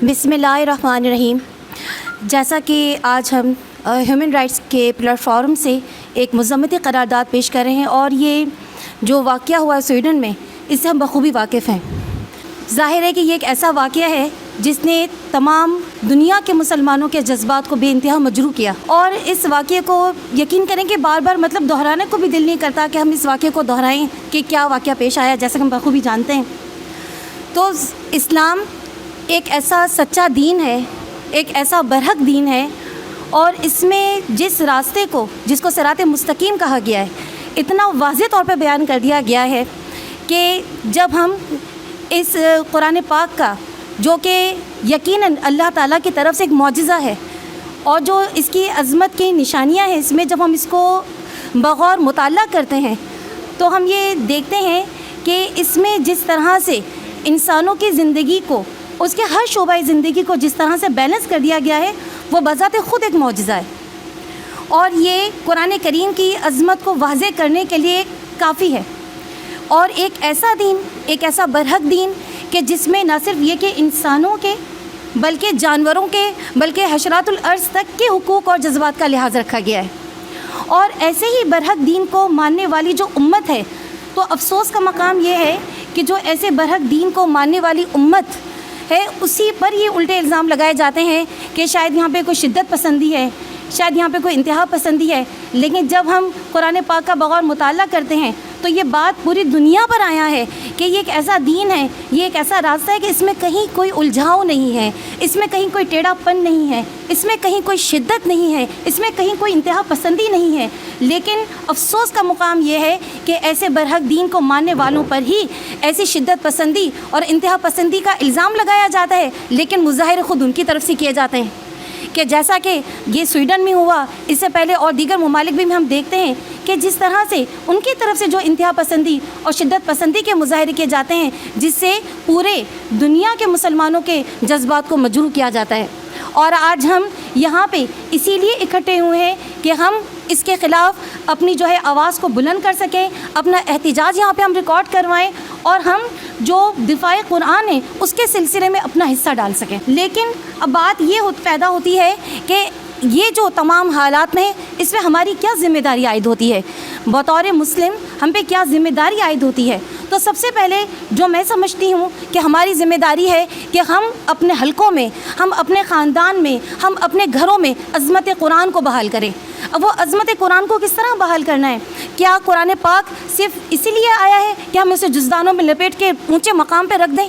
बिस्मिल्लाहिर्रहमानिर्रहीम। जैसा कि आज हम ह्यूमन राइट्स के प्लेटफॉर्म से एक मज़म्मती करारदाद पेश कर रहे हैं और ये जो वाक़या हुआ है स्वीडन में, इससे हम बखूबी वाकिफ़ हैं। ज़ाहिर है कि ये एक ऐसा वाक़या है जिसने तमाम दुनिया के मुसलमानों के जज्बात को बेइंतहा मजरूह किया, और इस वाक़ये को यकीन करें कि बार बार दोहराने को भी दिल नहीं करता कि हम इस वाक़ये को दोहराएं कि क्या वाक़या पेश आया, जैसा कि हम बखूबी जानते हैं। तो इस्लाम एक ऐसा सच्चा दीन है, एक ऐसा बरहक दीन है, और इसमें जिस रास्ते को, जिसको सिरात मुस्तकीम कहा गया है, इतना वाज़ेह तौर पर बयान कर दिया गया है कि जब हम इस कुरान पाक का, जो कि यकीनन अल्लाह ताला की तरफ से एक मौजिज़ा है और जो इसकी अज़मत की निशानियां हैं, इसमें जब हम इसको बग़ौर मुताला करते हैं तो हम ये देखते हैं कि इसमें जिस तरह से इंसानों की ज़िंदगी को, उसके हर शोबाए ज़िंदगी को जिस तरह से बैलेंस कर दिया गया है, वो बज़ाते ख़ुद एक मौजिज़ा है, और ये कुरान करीम की अज़मत को वाज़ेह करने के लिए काफ़ी है। और एक ऐसा दीन, एक ऐसा बरहक दीन कि जिसमें न सिर्फ ये कि इंसानों के, बल्कि जानवरों के, बल्कि हशरातुल अर्ज़ तक के हुकूक़ और जज्बात का लिहाज रखा गया है। और ऐसे ही बरहक दीन को मानने वाली जो उम्मत है, तो अफसोस का मकाम ये है कि जो ऐसे बरहक दीन को मानने वाली उम्मत है, उसी पर ये उल्टे इल्ज़ाम लगाए जाते हैं कि शायद यहाँ पे कोई शिद्दत पसंदी है, शायद यहाँ पे कोई इंतहा पसंदी है। लेकिन जब हम कुरान पाक का बग़ौर मुताला करते हैं तो ये बात पूरी दुनिया पर आया है कि ये एक ऐसा दीन है, ये एक ऐसा रास्ता है कि इसमें कहीं कोई उलझाव नहीं है, इसमें कहीं कोई टेढ़ापन नहीं है, इसमें कहीं कोई शिद्दत नहीं है, इसमें कहीं कोई इंतहा पसंदी नहीं है। लेकिन अफसोस का मुकाम ये है कि ऐसे बरहक दीन को मानने वालों पर ही ऐसी शिद्दत पसंदी और इंतहा पसंदी का इल्ज़ाम लगाया जाता है, लेकिन मुज़ाहिरे ख़ुद उनकी तरफ से किए जाते हैं। कि जैसा कि ये स्वीडन में हुआ, इससे पहले और दीगर ममालिक भी में हम देखते हैं कि जिस तरह से उनकी तरफ से जो इंतहा पसंदी और शिद्दत पसंदी के मुज़ाहिरे किए जाते हैं, जिससे पूरे दुनिया के मुसलमानों के जज्बात को मजरूह किया जाता है। और आज हम यहाँ पे इसीलिए इकट्ठे हुए हैं कि हम इसके ख़िलाफ़ अपनी जो है आवाज़ को बुलंद कर सकें, अपना एहतिजाज यहाँ पे हम रिकॉर्ड करवाएं, और हम जो दिफ़ाए कुरान है उसके सिलसिले में अपना हिस्सा डाल सकें। लेकिन अब बात ये पैदा होती है कि ये जो तमाम हालात में, इसमें हमारी क्या ज़िम्मेदारी आयद होती है, बतौर मुस्लिम हम पे क्या ज़िम्मेदारी आयद होती है। तो सबसे पहले जो मैं समझती हूँ कि हमारी ज़िम्मेदारी है कि हम अपने हलकों में, हम अपने ख़ानदान में, हम अपने घरों में अज़मत कुरान को बहाल करें। अब वो अज़मत कुरान को किस तरह बहाल करना है? क्या कुरान पाक सिर्फ़ इसीलिए आया है कि हम इसे जुज़दानों में लपेट के ऊँचे मकाम पर रख दें?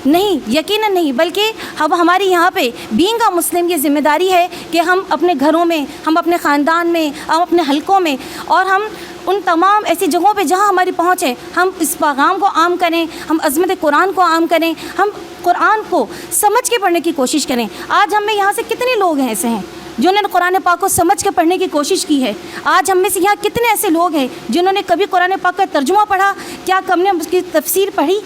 नहीं, यकीनन नहीं, बल्कि अब हमारी यहाँ पे बीइंग अ मुस्लिम ये ज़िम्मेदारी है कि हम अपने घरों में, हम अपने ख़ानदान में, हम अपने हलकों में, और हम उन तमाम ऐसी जगहों पे जहाँ हमारी पहुँच है, हम इस पैगाम को आम करें, हम अज़मत कुरान को आम करें, हम कुरान को समझ के पढ़ने की कोशिश करें। आज हम में यहाँ से कितने लोग हैं ऐसे हैं जिन्होंने कुरान पाक को समझ के पढ़ने की कोशिश की है? आज हम में से यहाँ कितने ऐसे लोग हैं जिन्होंने कभी कुरान पाक का तर्जुमा पढ़ा? क्या हमने उसकी तफसीर पढ़ी?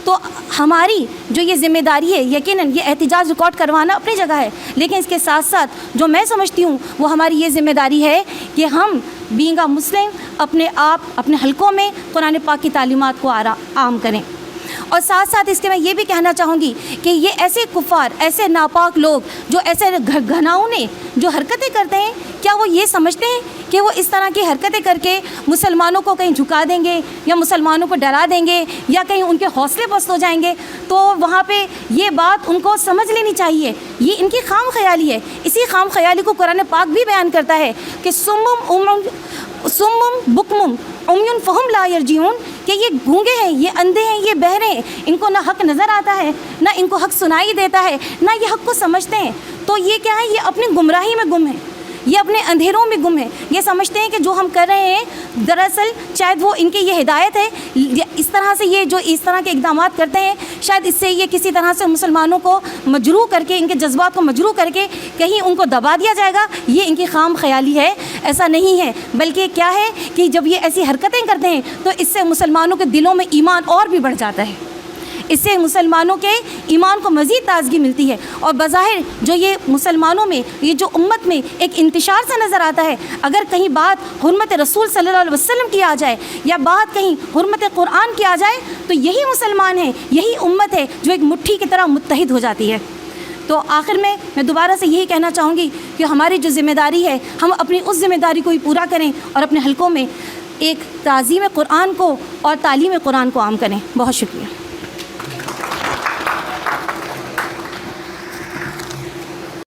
तो हमारी जो ये ज़िम्मेदारी है, यकीनन ये एहतिजाज रिकॉर्ड करवाना अपनी जगह है, लेकिन इसके साथ साथ जो मैं समझती हूँ वो हमारी ये ज़िम्मेदारी है कि हम बीइंग अ मुस्लिम अपने आप, अपने हलकों में कुरान पाक की तालीमात को आम करें। और साथ साथ इसके मैं ये भी कहना चाहूँगी कि ये ऐसे कुफ़ार, ऐसे नापाक लोग जो ऐसे घनाउने जो हरकतें करते हैं, क्या वो ये समझते हैं कि वो इस तरह की हरकतें करके मुसलमानों को कहीं झुका देंगे या मुसलमानों को डरा देंगे या कहीं उनके हौसले पस्त हो जाएंगे? तो वहाँ पे ये बात उनको समझ लेनी चाहिए, ये इनकी खाम ख्याली है। इसी खाम ख्याली को कुरान पाक भी बयान करता है कि सुम्मुम बुकमुम उम्युन फहुम ला यरजिऊन, कि ये गूंगे हैं, ये अंधे हैं, ये बहरे हैं, इनको ना हक़ नज़र आता है, ना इनको हक़ सुनाई देता है, ना ये हक़ को समझते हैं। तो ये क्या है? ये अपनी गुमराही में गुम है, ये अपने अंधेरों में गुम है। ये समझते हैं कि जो हम कर रहे हैं दरअसल शायद वो इनकी ये हिदायत है, इस तरह से ये जो इस तरह के इक़दाम करते हैं, शायद इससे ये किसी तरह से मुसलमानों को मजरूह करके, इनके जज्बात को मजरूह करके कहीं उनको दबा दिया जाएगा। ये इनकी खाम ख्याली है, ऐसा नहीं है। बल्कि क्या है कि जब ये ऐसी हरकतें करते हैं तो इससे मुसलमानों के दिलों में ईमान और भी बढ़ जाता है, इससे मुसलमानों के ईमान को मज़ीद ताज़गी मिलती है। और बज़ाहिर जो ये मुसलमानों में, ये जो उम्मत में एक इंतशार सा नज़र आता है, अगर कहीं बात हुर्मत रसूल सल्लल्लाहु अलैहि वसल्लम की आ जाए या बात कहीं हुर्मत कुरान की आ जाए, तो यही मुसलमान है, यही उम्मत है जो एक मुट्ठी की तरह मुत्तहिद हो जाती है। تو آخر میں دوبارہ سے یہی کہنا چاہوں گی کہ ہماری جو ذمہ داری ہے ہم اپنی اس ذمہ داری کو ہی پورا کریں اور اپنے حلقوں میں ایک تعظیم قرآن کو اور تعلیم قرآن کو عام کریں. بہت شکریہ.